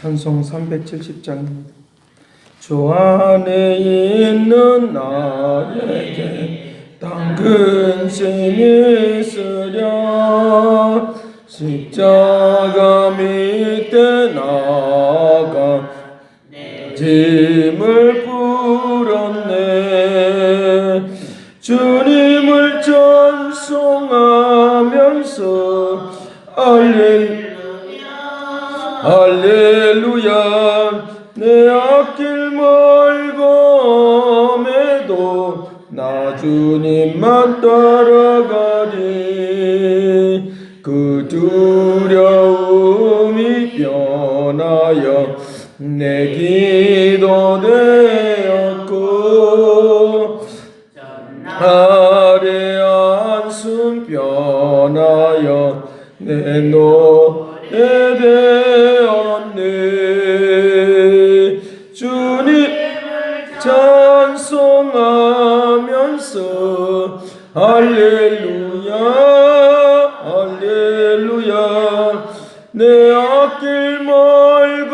찬송 370장입니다. 주 안에 있는 나에게 당근 셈이 있으랴. 십자가 밑에 나아가 짐을 풀었네. 주님을 찬송하면서 할렐루야. 내 앞길 멀검에도 나 주님만 따라가리. 그 두려움이 변하여 내 기도 되었고 아래 한숨 변하여 내 노래 되었네. 주님을 찬송하면서 할렐루야 할렐루야. 내 앞길 멀검에도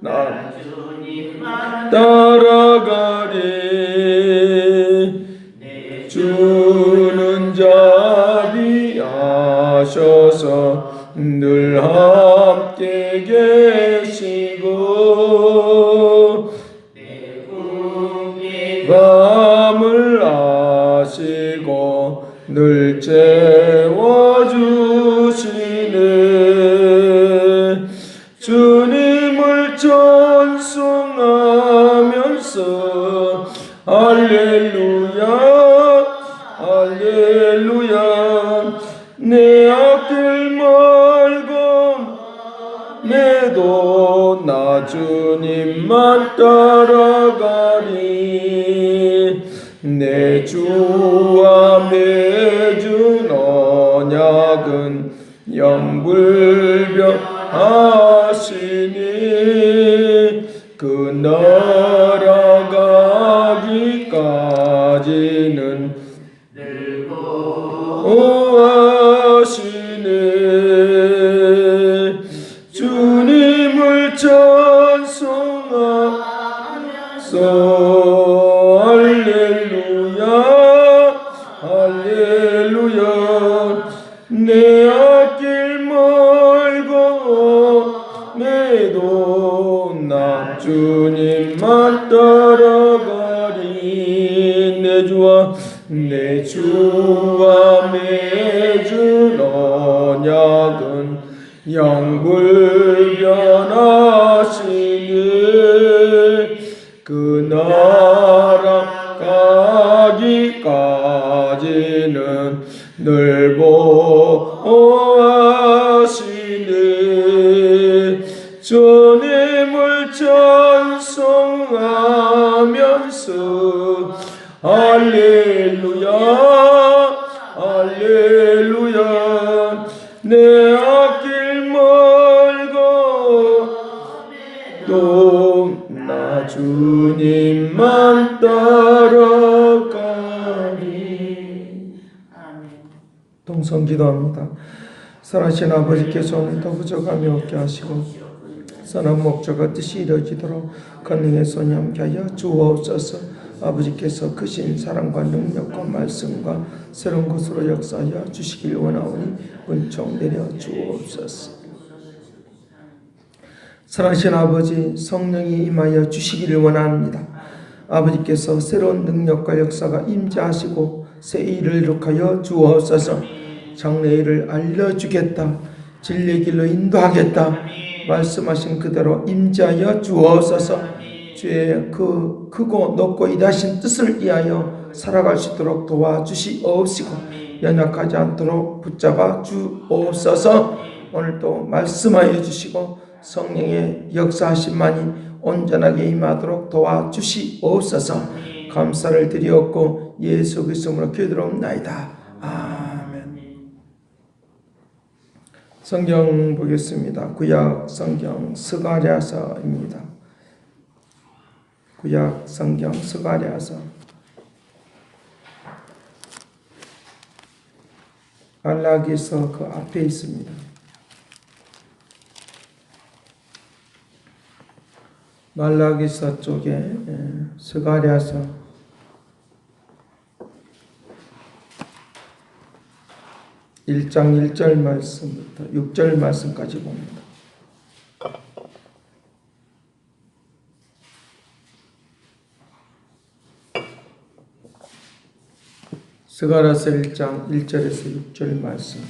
나 따라가리. 주는 자비하셔서 늘 함께 계시고 밤을 아시고 늘 채워주시네. 주님을 찬송하면서 할렐루야 할렐루야. 내 앞길 멀검에도 나 주님만 따라가리. 내 주와 맺은 언약은 영불변하시니 그 나아가기까지는 오하시네. 주님을 찬송하면서 할렐루야 할렐루야. 내 앞길 멀검에도 나 주님만 따라가리. 내 주와 맺은 언약은 영불변하시니 그 나라 가기까지는 늘 보호하시니. 주님을 찬송하면서 할렐루야 할렐루야. 내 앞길 멀고도 나 주님만 따라가리. 동성 기도합니다. 살아계신 아버지께서 오늘도 부족함이 없게 하시고 선한 목적과 뜻이 이루어지도록 권능의 손이 함께하여 주옵소서. 아버지께서 크신 사랑과 능력과 말씀과 새로운 것으로 역사하여 주시길 원하오니 은총 내려 주옵소서. 살아계신 아버지, 성령이 임하여 주시기를 원합니다. 아버지께서 새로운 능력과 역사가 임재하시고 새 일을 이룩하여 주옵소서. 장래의 일을 알려주겠다, 진리의 길로 인도하겠다 말씀하신 그대로 임재하여 주옵소서. 주의 그 크고 높고 이다신 뜻을 위하여 살아갈 수 있도록 도와주시옵시고 연약하지 않도록 붙잡아 주옵소서. 오늘도 말씀하여 주시고 성령의 역사하심만이 온전하게 임하도록 도와주시옵소서. 감사를 드리옵고 예수 그리스도로 기도드리옵나이다. 아멘. 성경 보겠습니다. 구약 성경 스가랴서입니다. 구약 성경 스가랴서 말라기서 그 앞에 있습니다. 말라기서 쪽에 스가랴서 1장 1절 말씀부터 6절 말씀까지 봅니다. 스가랴서 1장 1절에서 6절 말씀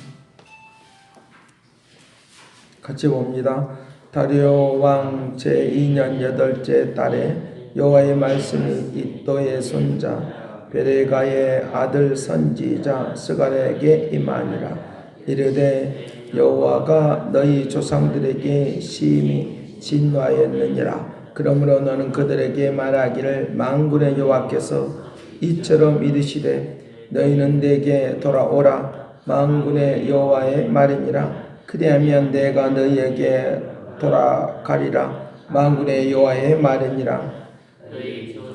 같이 봅니다. 다리오 왕 제2년 8째 달에 여호와의 말씀이 이또의 손자 베레가의 아들 선지자 스가랴에게 임하니라. 이르되 여호와가 너희 조상들에게 심히 진노하였느니라. 그러므로 너는 그들에게 말하기를 만군의 여호와께서 이처럼 이르시되 너희는 내게 돌아오라. 만군의 여호와의 말이니라. 그리하면 내가 너희에게 돌아가리라. 만군의 여호와의 말이니라.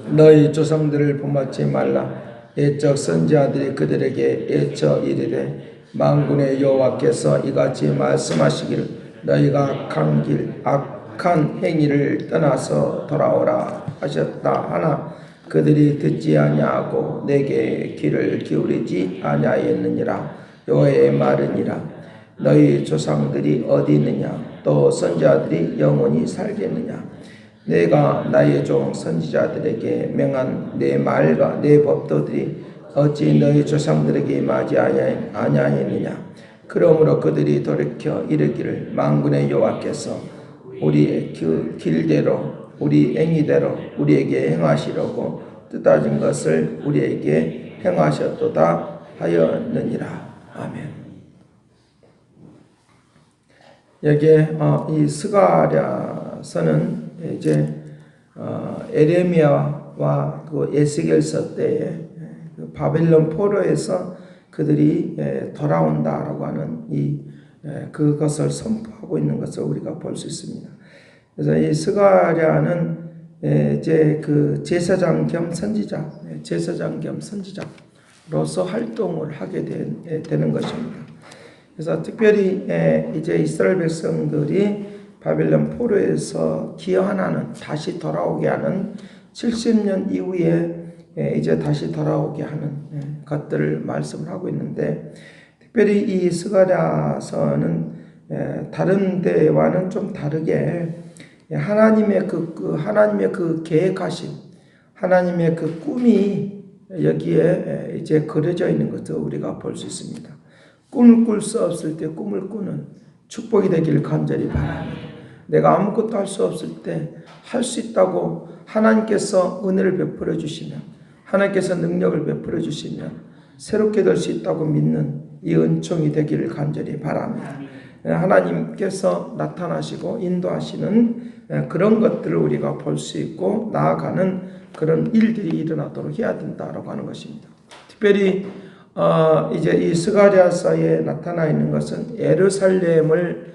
너희 조상들을 본받지 말라. 옛적 선지자들이 그들에게 애쳐 이르되 만군의 여호와께서 이같이 말씀하시기를 너희가 악한 길 악한 행위를 떠나서 돌아오라 하셨다 하나 그들이 듣지 아니하고 내게 귀를 기울이지 아니하였느니라. 여호와의 말이니라. 너희 조상들이 어디 있느냐? 또 선지자들이 영원히 살겠느냐? 내가 나의 종 선지자들에게 명한 내 말과 내 법도들이 어찌 너희 조상들에게 임하지 아니하였느냐? 그러므로 그들이 돌이켜 이르기를 만군의 여호와께서 우리의 길대로 우리 행위대로 우리에게 행하시려고 뜻하신 것을 우리에게 행하셨도다 하였느니라. 아멘. 여기에 이 스가랴서는 이제 에레미야와 그 에스겔서 때에 그 바벨론 포로에서 그들이 돌아온다라고 하는 그것을 선포하고 있는 것을 우리가 볼 수 있습니다. 그래서 이 스가랴는 이제 그 제사장 겸 선지자로서 활동을 하게 되는 것입니다. 그래서 특별히 이제 이스라엘 백성들이 바벨론 포로에서 기어하는 다시 돌아오게 하는 70년 이후에 이제 다시 돌아오게 하는 것들을 말씀을 하고 있는데 특별히 이 스가랴서는 다른 데와는 좀 다르게 하나님의 하나님의 그 계획하신 하나님의 그 꿈이 여기에 이제 그려져 있는 것을 우리가 볼 수 있습니다. 꿈을 꿀 수 없을 때 꿈을 꾸는 축복이 되기를 간절히 바랍니다. 내가 아무것도 할 수 없을 때 할 수 있다고 하나님께서 은혜를 베풀어 주시면 하나님께서 능력을 베풀어 주시면 새롭게 될 수 있다고 믿는 이 은총이 되기를 간절히 바랍니다. 하나님께서 나타나시고 인도하시는 그런 것들을 우리가 볼 수 있고 나아가는 그런 일들이 일어나도록 해야 된다라고 하는 것입니다. 특별히 이제 이 스가랴서에 나타나 있는 것은 예루살렘을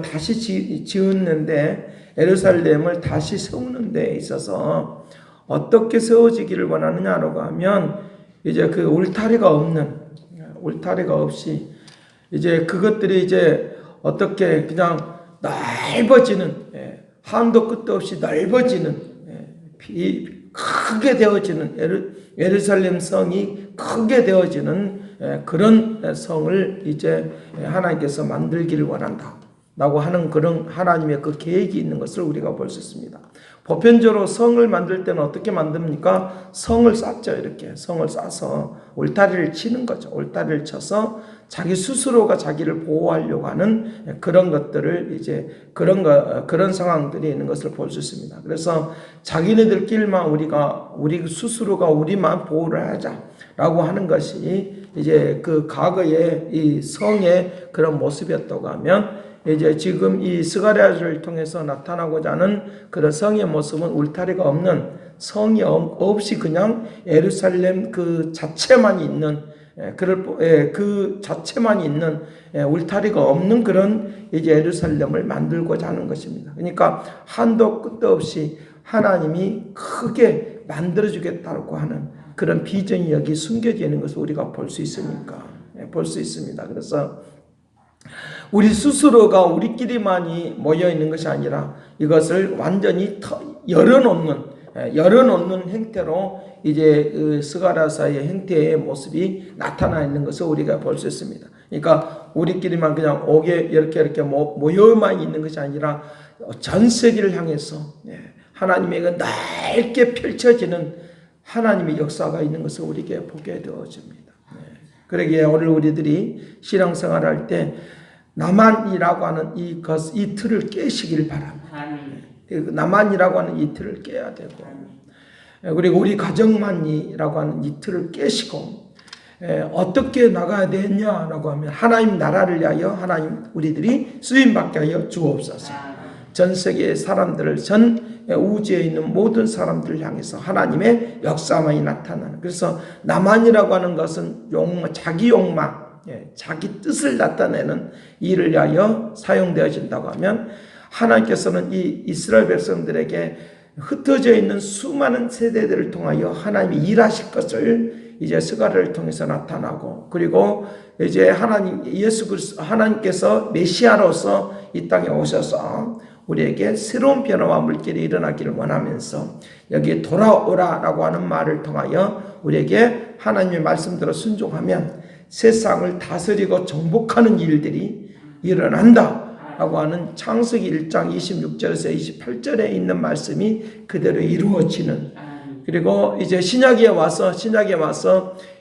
다시 지었는데 예루살렘을 다시 세우는 데 있어서 어떻게 세워지기를 원하느냐라고 하면 이제 그 울타리가 없이 이제 그것들이 이제 어떻게 그냥 넓어지는 한도 끝도 없이 넓어지는 크게 되어지는 예루살렘 성이 크게 되어지는 그런 성을 이제 하나님께서 만들기를 원한다라고 하는 그런 하나님의 그 계획이 있는 것을 우리가 볼 수 있습니다. 보편적으로 성을 만들 때는 어떻게 만듭니까? 성을 쌓죠. 이렇게 성을 쌓아서 울타리를 치는 거죠. 울타리를 쳐서 자기 스스로가 자기를 보호하려고 하는 그런 것들을 이제 그런 상황들이 있는 것을 볼 수 있습니다. 그래서 자기네들끼리만 우리 스스로가 우리만 보호를 하자라고 하는 것이 이제 그 과거의 이 성의 그런 모습이었다고 하면 이제 지금 이 스가랴를 통해서 나타나고자 하는 그런 성의 모습은 울타리가 없는 성이 없이 그냥 예루살렘 그 자체만 있는 그 자체만 있는 울타리가 없는 그런 이제 예루살렘을 만들고자 하는 것입니다. 그러니까 한도 끝도 없이 하나님이 크게 만들어주겠다고 하는 그런 비전이 여기 숨겨져 있는 것을 우리가 볼 수 있습니다. 그래서 우리 스스로가 우리끼리만이 모여 있는 것이 아니라 이것을 완전히 열어놓는 형태로 이제 스가랴서의 형태의 모습이 나타나 있는 것을 우리가 볼 수 있습니다. 그러니까 우리끼리만 그냥 옥에 이렇게 모여만 있는 것이 아니라 전 세계를 향해서 하나님의 넓게 펼쳐지는 하나님의 역사가 있는 것을 우리에게 보게 되어집니다. 그러기에 오늘 우리들이 신앙생활할 때 나만이라고 하는 이 틀을 깨시길 바랍니다. 나만이라고 하는 이 틀을 깨야 되고, 그리고 우리 가정만이라고 하는 이 틀을 깨시고, 어떻게 나가야 되냐라고 하면 하나님 나라를 위하여 하나님 우리들이 쓰임받게 하여 주옵소서. 전 세계의 사람들을, 전 우주에 있는 모든 사람들을 향해서 하나님의 역사만이 나타나는, 그래서 나만이라고 하는 것은 자기 욕망, 자기 뜻을 나타내는 일을 위하여 사용되어진다고 하면, 하나님께서는 이 이스라엘 백성들에게 흩어져 있는 수많은 세대들을 통하여 하나님이 일하실 것을 이제 스가랴를 통해서 나타나고, 그리고 이제 예수 그리스도 하나님께서 메시아로서 이 땅에 오셔서 우리에게 새로운 변화와 물결이 일어나기를 원하면서 여기에 돌아오라라고 하는 말을 통하여 우리에게 하나님의 말씀대로 순종하면 세상을 다스리고 정복하는 일들이 일어난다 라고 하는 창세기 1장 26절에서 28절에 있는 말씀이 그대로 이루어지는, 그리고 이제 신약에 와서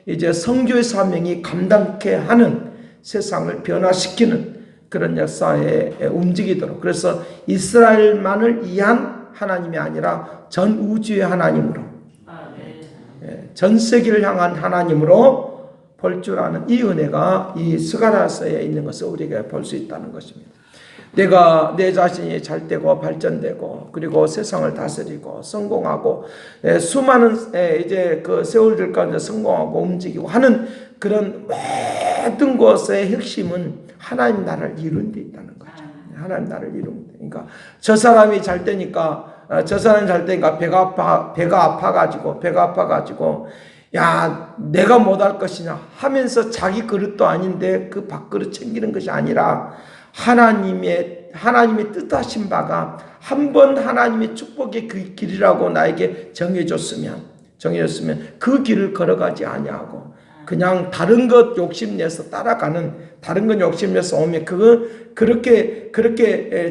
이제 선교의 사명이 감당케 하는, 세상을 변화시키는 그런 역사에 움직이도록, 그래서 이스라엘만을 위한 하나님이 아니라 전 우주의 하나님으로, 전 세계를 향한 하나님으로 볼 줄 아는 이 은혜가 이 스가랴서에 있는 것을 우리가 볼 수 있다는 것입니다. 내가 내 자신이 잘되고 발전되고 그리고 세상을 다스리고 성공하고 수많은 이제 그 세월들 가운데 성공하고 움직이고 하는 그런 모든 것의 핵심은 하나님 나라를 이루는 데 있다는 거죠. 하나님 나라를 이루는 데. 그러니까 저 사람이 잘 되니까 배가 아파가지고 야, 내가 못할 것이냐 하면서 자기 그릇도 아닌데 그 밥그릇 챙기는 것이 아니라 하나님의 뜻하신 바가 한 번 하나님의 축복의 그 길이라고 나에게 정해줬으면 그 길을 걸어가지 아니하고 그냥 다른 것 욕심내서 따라가는, 다른 것 욕심내서 오면 그렇게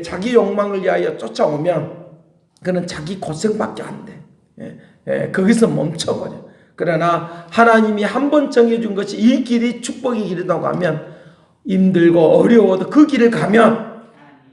자기 욕망을 위하여 쫓아오면 그는 자기 고생밖에 안 돼. 거기서 멈춰버려. 그러나 하나님이 한 번 정해준 것이 이 길이 축복의 길이라고 하면 힘들고 어려워도 그 길을 가면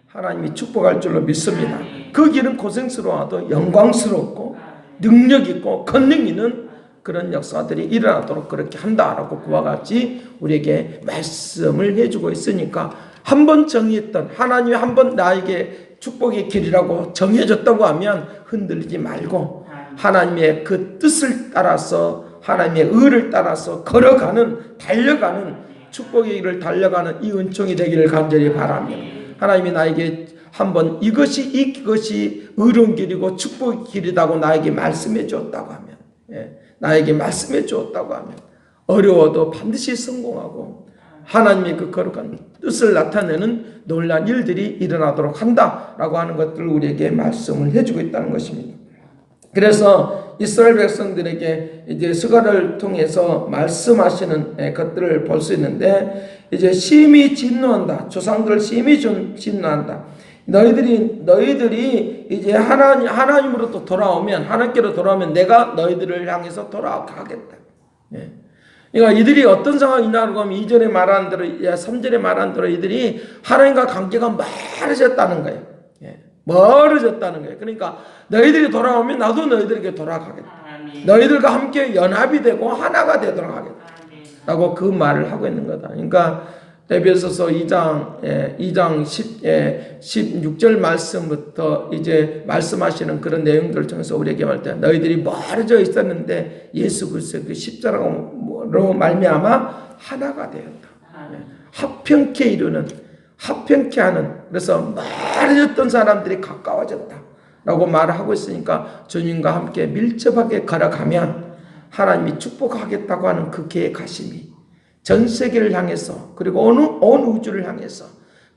하나님이 축복할 줄로 믿습니다. 그 길은 고생스러워도 영광스럽고 능력 있고 권능 있는 그런 역사들이 일어나도록 그렇게 한다라고 그와 같이 우리에게 말씀을 해주고 있으니까, 한 번 정했던 하나님이 한 번 나에게 축복의 길이라고 정해졌다고 하면 흔들리지 말고 하나님의 그 뜻을 따라서, 하나님의 의를 따라서 달려가는 축복의 길을 달려가는 이 은총이 되기를 간절히 바랍니다. 하나님이 나에게 한번 이것이 의로운 길이고 축복의 길이라고 나에게 말씀해 주었다고 하면, 어려워도 반드시 성공하고 하나님의 그 거룩한 뜻을 나타내는 놀라운 일들이 일어나도록 한다라고 하는 것들을 우리에게 말씀을 해주고 있다는 것입니다. 그래서 이스라엘 백성들에게 이제 스가랴를 통해서 말씀하시는 것들을 볼 수 있는데, 이제 심히 진노한다. 조상들을 심히 진노한다. 너희들이 이제 하나님으로부터 돌아오면, 하나님께로 돌아오면 내가 너희들을 향해서 돌아가겠다. 그러니까 이들이 어떤 상황이냐고 하면 2절에 말한 대로, 3절에 말한 대로 이들이 하나님과 관계가 멀어졌다는 거예요. 멀어졌다는 거예요. 그러니까 너희들이 돌아오면 나도 너희들에게 돌아가겠다. 너희들과 함께 연합이 되고 하나가 되도록 하겠다. 라고 그 말을 하고 있는 거다. 그러니까 에베소서 2장 16절 말씀부터 이제 말씀하시는 그런 내용들을 통해서 우리에게 말할 때, 너희들이 멀어져 있었는데 예수 그리스도의 그 십자가로 말미암아 하나가 되었다. 합평케 이루는, 합평케 하는, 그래서 멀어졌던 사람들이 가까워졌다 라고 말을 하고 있으니까 주님과 함께 밀접하게 걸어가면 하나님이 축복하겠다고 하는 그 계획하심이 전 세계를 향해서, 그리고 온 우주를 향해서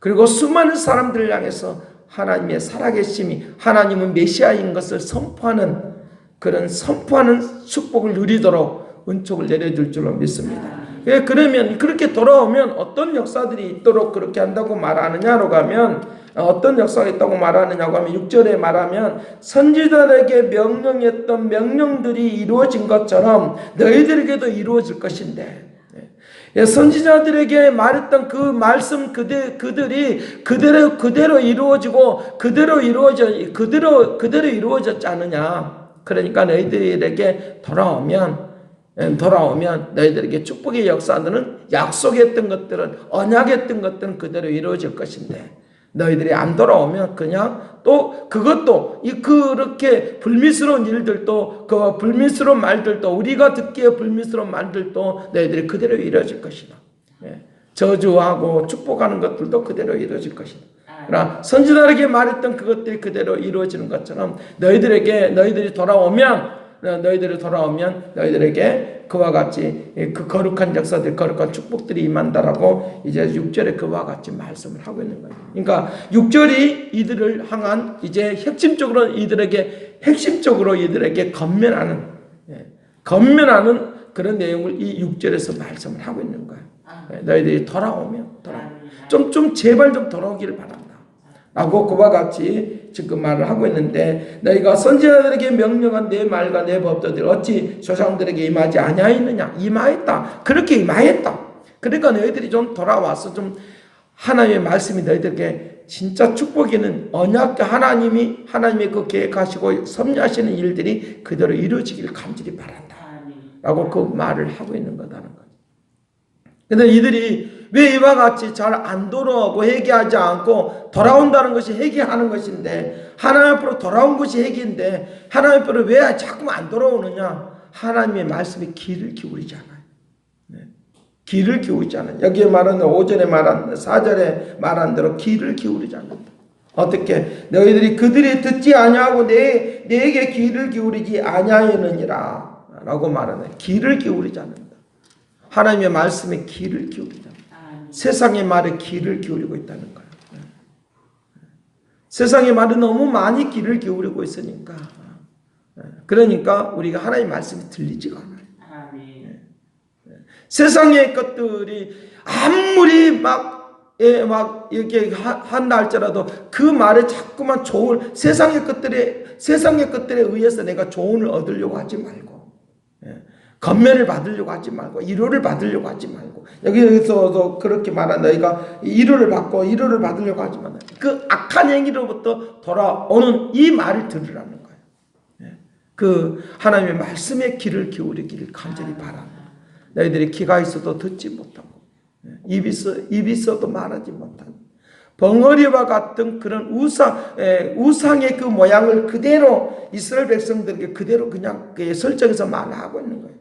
그리고 수많은 사람들을 향해서 하나님의 살아계심이, 하나님은 메시아인 것을 선포하는 그런 선포하는 축복을 누리도록 은총을 내려줄 줄로 믿습니다. 그러면 그렇게 돌아오면 어떤 역사들이 있도록 그렇게 한다고 말하느냐로 가면, 어떤 역사가 있다고 말하느냐고 하면 6절에 말하면 선지자들에게 명령했던 명령들이 이루어진 것처럼 너희들에게도 이루어질 것인데, 선지자들에게 말했던 그 말씀 그들이 그대로 이루어지고 그대로 이루어졌지 않느냐. 그러니까 너희들에게 돌아오면 너희들에게 축복의 역사들은, 약속했던 것들은, 언약했던 것들은 그대로 이루어질 것인데, 너희들이 안 돌아오면 그냥 또 그것도 그렇게 불미스러운 일들도, 그 불미스러운 말들도, 우리가 듣기에 불미스러운 말들도 너희들이 그대로 이루어질 것이다. 저주하고 축복하는 것들도 그대로 이루어질 것이다. 그러나 선지자에게 말했던 그것들이 그대로 이루어지는 것처럼 너희들이 돌아오면 너희들에게 그와 같이 그 거룩한 역사들, 거룩한 축복들이 임한다라고 이제 6절에 그와 같이 말씀을 하고 있는 거예요. 그러니까 6절이 이들을 향한 이제 핵심적으로 이들에게 건면하는 그런 내용을 이 6절에서 말씀을 하고 있는 거예요. 너희들이 돌아오면 좀 제발 좀 돌아오기를 바란다 라고 그와 같이 지금 말을 하고 있는데, 너희가 선지자들에게 명령한 내 말과 내 법도들 어찌 조상들에게 임하지 아니하였느냐? 임하였다. 그렇게 임하였다. 그러니까 너희들이 좀 돌아와서 좀 하나님의 말씀이 너희들에게 진짜 축복이는 하나님의 그 계획하시고 섭리하시는 일들이 그대로 이루어지기를 간절히 바란다 라고 그 말을 하고 있는 거다는 거죠. 근데 이들이 왜 이와 같이 잘 안 돌아오고 회개하지 않고, 돌아온다는 것이 회개하는 것인데, 하나님 앞으로 돌아온 것이 회개인데 하나님 앞으로 왜 자꾸만 안 돌아오느냐? 하나님의 말씀에 귀를 기울이지 않아요. 귀를 기울이지 않아요. 여기에 말하는 5절에 말한 4절에 말한 대로 귀를 기울이지 않는다. 어떻게? 너희들이 그들이 듣지 아니하고 내게 귀를 기울이지 아니하였느니라 라고 말하네. 귀를 기울이지 않는다. 하나님의 말씀에 귀를 기울이지 않는다. 세상의 말에 귀를 기울이고 있다는 거예요. 세상의 말에 너무 많이 귀를 기울이고 있으니까, 그러니까 우리가 하나님의 말씀이 들리지가 않아요. 세상의 것들이 아무리 막 이렇게 한다 할지라도 그 말에 자꾸만 세상의 것들에 의해서 내가 조언을 얻으려고 하지 말고, 건면을 받으려고 하지 말고, 위로를 받으려고 하지 말고, 여기서도 그렇게 말한 너희가 위로를 받으려고 하지 말고, 그 악한 행위로부터 돌아오는 이 말을 들으라는 거예요. 그 하나님의 말씀에 귀를 기울이기를 간절히 바랍니다. 너희들이 귀가 있어도 듣지 못하고, 입이 있어도 말하지 못하는 벙어리와 같은 그런 우상의 그 모양을 그대로 이스라엘 백성들에게 그대로 그냥 설정해서 말하고 있는 거예요.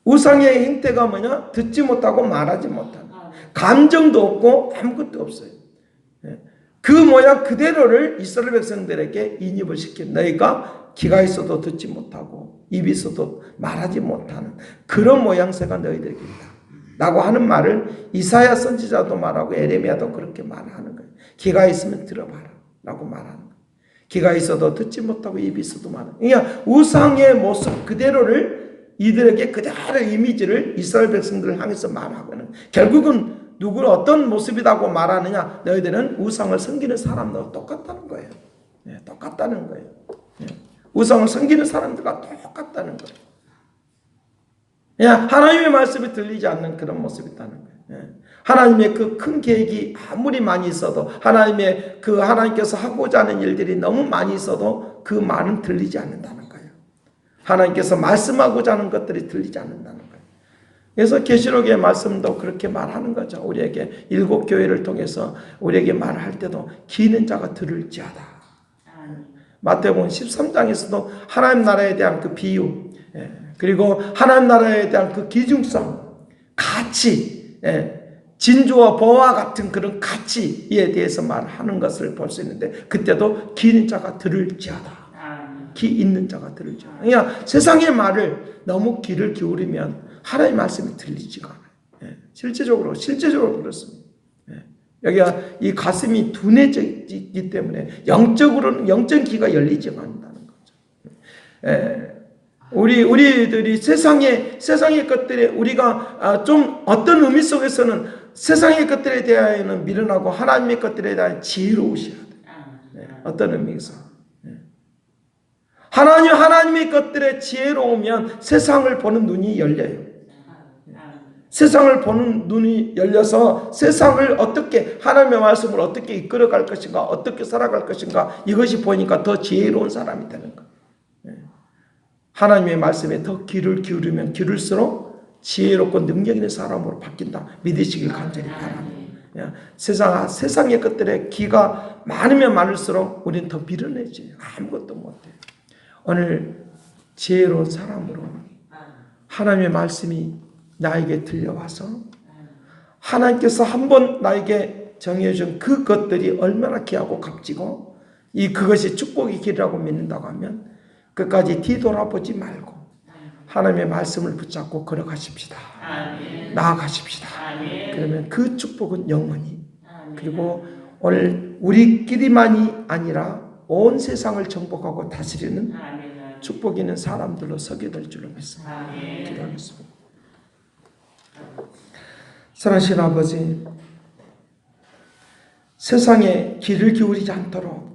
우상의 형태가 뭐냐? 듣지 못하고 말하지 못하는, 감정도 없고 아무것도 없어요. 그 모양 그대로를 이스라엘 백성들에게 인입을 시킨, 너희가 귀가 있어도 듣지 못하고 입이 있어도 말하지 못하는 그런 모양새가 너희들에게 있다 라고 하는 말을 이사야 선지자도 말하고 에레미야도 그렇게 말하는 거예요. 귀가 있으면 들어봐라 라고 말하는 거예요. 귀가 있어도 듣지 못하고 입이 있어도 말하는 거예요. 그러니까 우상의 모습 그대로를 이들에게 그대로 이미지를 이스라엘 백성들을 향해서 말하고는, 결국은 누구를 어떤 모습이라고 말하느냐? 너희들은 우상을 섬기는 사람들과 똑같다는 거예요. 똑같다는 거예요. 우상을 섬기는 사람들과 똑같다는 거예요. 그냥 하나님의 말씀이 들리지 않는 그런 모습이 있다는 거예요. 하나님의 그 큰 계획이 아무리 많이 있어도, 하나님께서 하고자 하는 일들이 너무 많이 있어도 그 말은 들리지 않는다는 거예요. 하나님께서 말씀하고자 하는 것들이 들리지 않는다는 거예요. 그래서 계시록의 말씀도 그렇게 말하는 거죠. 우리에게 7 교회를 통해서 우리에게 말을 할 때도 귀 있는 자가 들을지어다. 마태복음 13장에서도 하나님 나라에 대한 그 비유, 그리고 하나님 나라에 대한 그 기중성, 가치, 진주와 보화 같은 그런 가치에 대해서 말하는 것을 볼 수 있는데, 그때도 귀 있는 자가 들을지어다. 귀 있는 자가 들을지어다. 그러니까 세상의 말을 너무 귀를 기울이면 하나님의 말씀이 들리지가 않아요. 실제적으로 그렇습니다. 여기가 이 가슴이 둔해지기 때문에 영적으로는 영적 귀가 열리지 않는다는 거죠. 우리들이 세상의 것들에 우리가 좀 어떤 의미 속에서는 세상의 것들에 대하여는 미련하고 하나님의 것들에 대한 지혜로우셔야 돼요. 어떤 의미에서 하나님의 것들에 지혜로우면 세상을 보는 눈이 열려요. 세상을 보는 눈이 열려서 세상을 어떻게 하나님의 말씀을 어떻게 이끌어갈 것인가 어떻게 살아갈 것인가 이것이 보니까 더 지혜로운 사람이 되는 거예요. 하나님의 말씀에 더 귀를 기울이면 기울일수록 지혜롭고 능력 있는 사람으로 바뀐다. 믿으시길 간절히 바랍니다. 세상의 것들에 귀가 많으면 많을수록 우리는 더 미련해져요. 아무것도 못해요. 오늘 지혜로운 사람으로 하나님의 말씀이 나에게 들려와서 하나님께서 한번 나에게 정해준 그 것들이 얼마나 귀하고 값지고 그것이 축복의 길이라고 믿는다고 하면 끝까지 뒤돌아보지 말고 하나님의 말씀을 붙잡고 걸어가십시다. 나아가십시다. 그러면 그 축복은 영원히 그리고 오늘 우리끼리만이 아니라 온 세상을 정복하고 다스리는 축복 있는 사람들로 서게 될 줄로 믿습니다. 기도하겠습니다. 사랑하신 아버지, 세상에 귀를 기울이지 않도록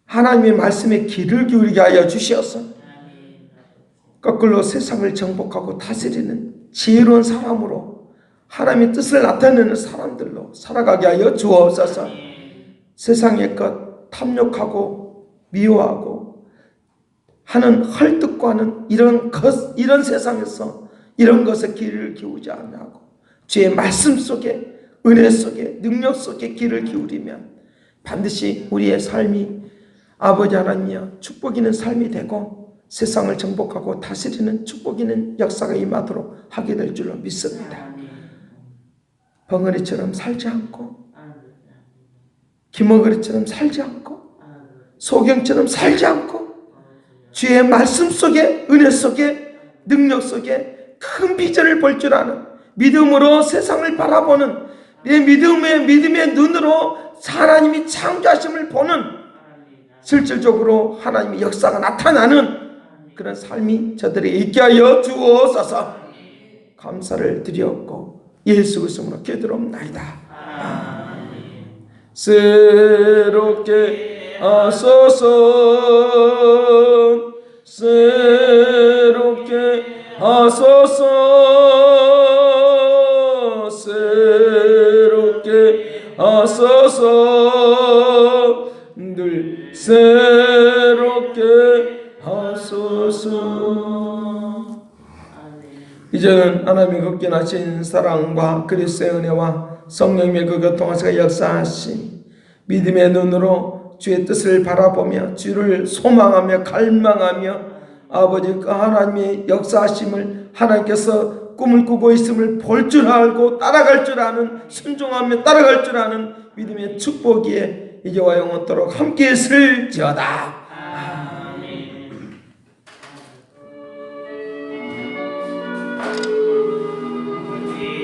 하나님의 말씀에 귀를 기울이게 하여 주시어서 거꾸로 세상을 정복하고 다스리는 지혜로운 사람으로 하나님의 뜻을 나타내는 사람들로 살아가게 하여 주옵소서. 세상의 것 탐욕하고 미워하고 하는 헐뜯고하는 이런 세상에서 이런 것에 귀를 기울이지 않냐고 주의 말씀 속에 은혜 속에 능력 속에 귀를 기울이면 반드시 우리의 삶이 아버지 하나님이여 축복 있는 삶이 되고 세상을 정복하고 다스리는 축복 있는 역사가 임하도록 하게 될 줄로 믿습니다. 벙어리처럼 살지 않고 기머거리처럼 살지 않고 소경처럼 살지 않고 주의 말씀 속에 은혜 속에 능력 속에 큰 비전을 볼 줄 아는 믿음으로 세상을 바라보는 믿음의 눈으로 하나님이 창조하심을 보는 실질적으로 하나님의 역사가 나타나는 그런 삶이 저들에게 있게 하여 주옵소서. 감사를 드렸고 예수 그리스도로 기도합나이다. 새롭게 하소서 새롭게 하소서 새롭게 하소서 늘 새롭게 하소서. 이제는 하나님의 극진하신 사랑과 그리스도의 은혜와 성령님의 그 교통하시고 역사하신 믿음의 눈으로 주의 뜻을 바라보며 주를 소망하며 갈망하며 아버지 그 하나님의 역사하심을 하나님께서 꿈을 꾸고 있음을 볼 줄 알고 따라갈 줄 아는 순종하며 따라갈 줄 아는 믿음의 축복이에 이제와 영원토록 함께 있을지어다.